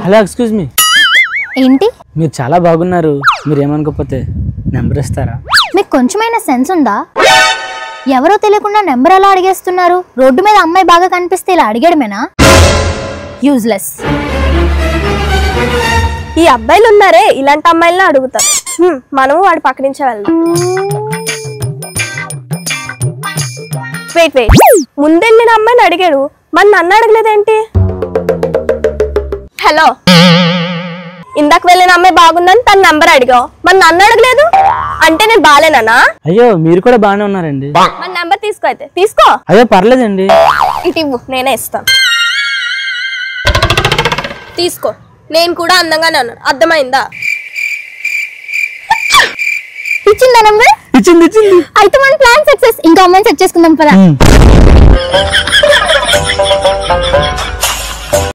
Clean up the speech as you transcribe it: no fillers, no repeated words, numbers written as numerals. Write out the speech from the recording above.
Hello excuse me. ఏంటి? మీరు చాలా బాగున్నారు, మీరు ఏమనుకోకపోతే నెంబర్ ఇస్తారా? మీకు కొంచెమైనా సెన్స్ ఉందా? ఎవరో తెలియకుండా నెంబర్ ఎలా అడిగేస్తున్నారు? రోడ్డు మీద అమ్మాయి బాగా కనిపిస్తే ఇలా అడిగడమేనా? యూజ్లెస్. ఈ అబ్బాయిలు ఉన్నారే ఇలాంటి అమ్మాయిలను అడుగుతారు. మనము వాడి పక్క నుంచే వెళ్దాం. వెయిట్ వెయిట్, ముందెళ్ళిన అమ్మాయిని అడిగాడు, మరి నన్ను అడగలేదేంటి? హలో, ఇందాక వెళ్ళిన అమ్మాయి బాగుందని తన నంబర్ అడిగావు, మరి నన్ను అడగలేదు అంటే నేను బాలేనా? అయ్యో మీరు కూడా బాగానే ఉన్నారండి. మన నంబర్ తీసుకో, అయితే తీసుకో. అయ్యో పర్లేదండి, ఇటు ఇవ్వు, నేనే ఇస్తాను. తీసుకో, నేను కూడా అందంగానే ఉన్నాను, అర్థమైందా? ఇచ్చిందా నంబర్? ఇచ్చింది. అయితే మన ప్లాన్ సక్సెస్. ఇంకా అమ్మాయిని సెట్ చేసుకుందాం పదా.